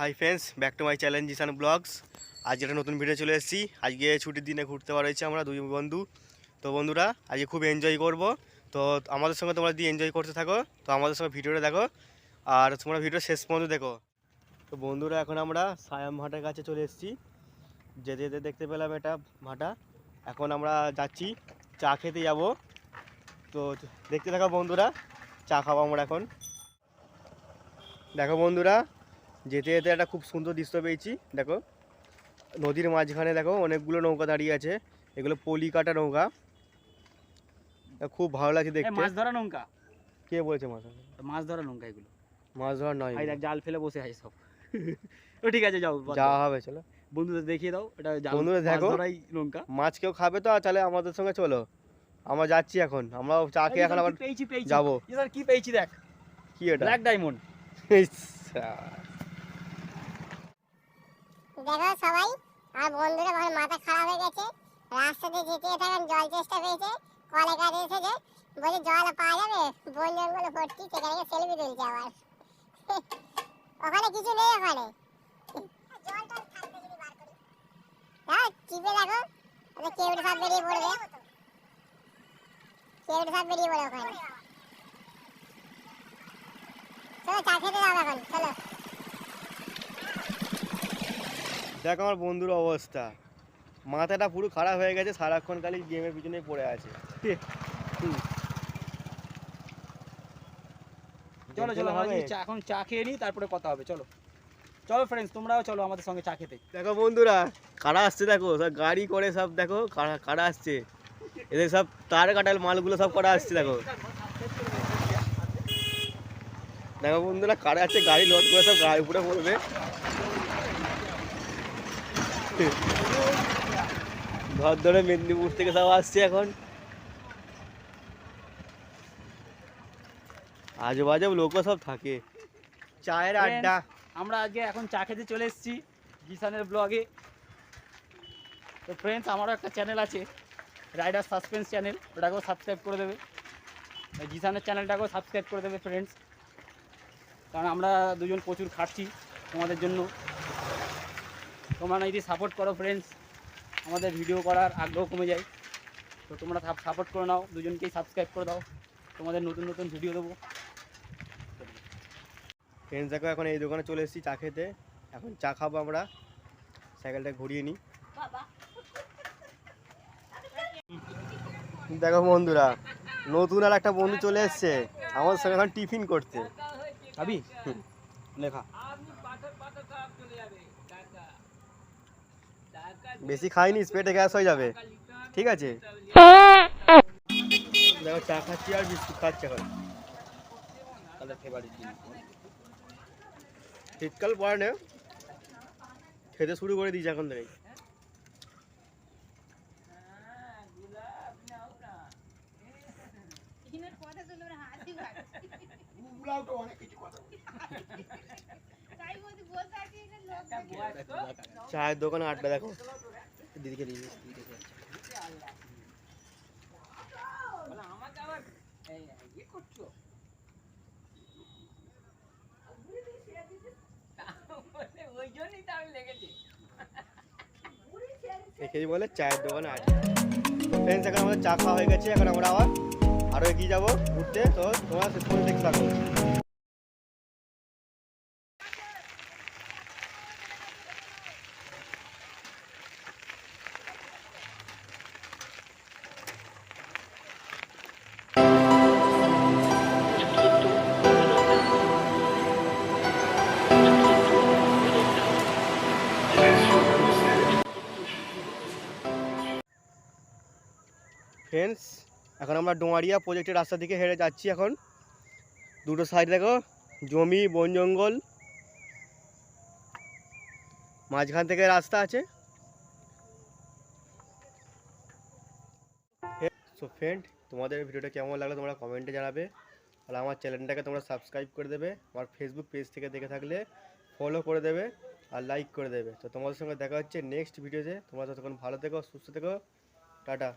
High friends, back to my channel Zeeshan vlogs. আজকে একটা নতুন ভিডিও চলে এসেছি। আজকে ছুটির দিনে ঘুরতে বার হয়েছি আমরা দুই বন্ধু। তো বন্ধুরা আজকে খুব এনজয় করব। তো আমাদের সঙ্গে তোমরা যদি এনজয় করতে থাকো তো আমাদের সঙ্গে ভিডিওটা দেখো আর তোমরা ভিডিও শেষ পর্যন্ত দেখো। তো বন্ধুরা এখন আমরা সায়াম ভাটার কাছে চলে এসেছি। যেতে যেতে দেখতে পেলাম এটা ভাটা। এখন আমরা যাচ্ছি চা খেতে যাব। তো দেখতে থাকো বন্ধুরা, চা খাবো আমরা এখন। দেখো বন্ধুরা, যেতে যেতে একটা খুব সুন্দর দৃশ্য পেয়েছি। দেখো নদীর মাঝখানে দেখো অনেকগুলো নৌকা দাঁড়িয়ে আছে। এগুলো পলি কাটা নৌকা, খুব ভালো লাগছে দেখতে। মাছ ধরা নৌকা? কে বলেছে মাছ মাছ ধরা নৌকা? এগুলো মাছ ধরা নয়, ভাই দেখ জাল ফেলে বসে আছে সব। ও ঠিক আছে, যাও যাওয়া হবে, চলো বন্ধুদের দেখিয়ে দাও। এটা জাল, বন্ধুরা মাছ দেখো ধরাই নৌকা। মাছ কেউ খাবে তো তাহলে আমাদের সঙ্গে চলো। আমরা যাচ্ছি এখন, আমরা চা খেয়ে এখন আবার যাবো। স্যার কি পেয়েছি দেখ, কি এটা? Black diamond. দেখো সবাই, আমার বন্ধুরা আমার মাথা খারাপ হয়ে গেছে। রাস্তাতে যেতে যেতে এখন জল চেষ্টা পেয়েছে, কলে কাছে এসেছে, বলছে জল পাওয়া যাবে, বন জঙ্গলে ভর্তি, সেখানে গিয়ে সেলফি তুলছে আবার। ওখানে কিছু নেই, ওখানে জল টল থাকবে যদি বার করি। হ্যাঁ চিপে দেখো, কেউটে সব বেরিয়ে পড়বে, কেউটে সব বেরিয়ে পড়ে ওখানে। চলো চা খেতে যাও এখন, চলো। দেখো আমার বন্ধুর অবস্থা, মাথাটা পুরো খারাপ হয়ে গেছে, সারাক্ষণ খালি গেমের পিছনে পড়ে আছে। চলো চলো এখন চা খেয়ে নিই, তারপরে কথা হবে। চলো চলো ফ্রেন্ডস, তোমরাও চলো আমাদের সঙ্গে চা খেতে। দেখো বন্ধুরা কারা আসছে, দেখো সব গাড়ি করে, সব দেখো কারা আসছে। এদের সব তার কাটাল মালগুলো সব করা আসছে। দেখো দেখো বন্ধুরা কারা আসছে, গাড়ি লোড করে সব গাড়ি উপরে পড়বে। ঘর ধরে মেদিনীপুর থেকে সব আসছে এখন। আজেবাজে লোকও সব থাকে, চায়ের আড্ডা। আমরা আজকে এখন চা খেতে চলে এসেছি জিসানের ব্লগে। তো ফ্রেন্ডস, আমারও একটা চ্যানেল আছে, রাইডার সাসপেন্স চ্যানেল, ওটাকেও সাবস্ক্রাইব করে দেবে। জিসানের চ্যানেলটাকেও সাবস্ক্রাইব করে দেবে ফ্রেন্ডস, কারণ আমরা দুজন প্রচুর খাটছি তোমাদের জন্য। তোমরা যদি সাপোর্ট করো ফ্রেন্ডস, আমাদের ভিডিও করার আগ্রহ কমে যায়। তো তোমরা সাপোর্ট করে নাও, দুজনকেই সাবস্ক্রাইব করে দাও, তোমাদের নতুন নতুন ভিডিও দেবো। ফ্রেন্ডস দেখো এখন এই দোকানে চলে এসেছি চা খেতে। এখন চা খাবো আমরা, সাইকেলটা ঘুরিয়ে নিই। দেখো বন্ধুরা, নতুন আর একটা বন্ধু চলে এসছে আমাদের সঙ্গে এখন টিফিন করতে। ভাবি লেখা বেশি খাইনি, পেটে গ্যাস হয়ে যাবে, ঠিক আছে? দেখো চা খাচ্ছি আর বিস্কুট খাচ্ছি এখন। শীতকাল পরে নে, খেতে শুরু করে দিয়েছি এখন থেকে। চায়ের দোকানে আড্ডা দেখো, দিদিকে দিয়ে একেই বলে চায়ের দোকানে আড্ডা। ফ্রেন্ডস এখন আমাদের চা খাওয়া হয়ে গেছে, এখন আমরা আরও এগিয়ে যাবো ঘুরতে। তো তোমরা শেষ পর্যন্ত দেখতে থাকো। ফ্রেন্ডস এখন আমরা ডোমারিয়া প্রজেক্টের রাস্তা দিকে হেঁটে যাচ্ছি। এখন দুটো সাইড দেখো জমি, বন জঙ্গল, মাঝখান থেকে রাস্তা আছে। সো ফ্রেন্ড, তোমাদের ভিডিওটা কেমন লাগলো তোমরা কমেন্টে জানাবে। আর আমার চ্যানেলটাকে তোমরা সাবস্ক্রাইব করে দেবে, আমার ফেসবুক পেজ থেকে দেখে থাকলে ফলো করে দেবে আর লাইক করে দেবে। তো তোমাদের সঙ্গে দেখা হচ্ছে নেক্সট ভিডিওতে। তোমরা ততক্ষণ ভালো থেকো, সুস্থ থেকো, টাটা।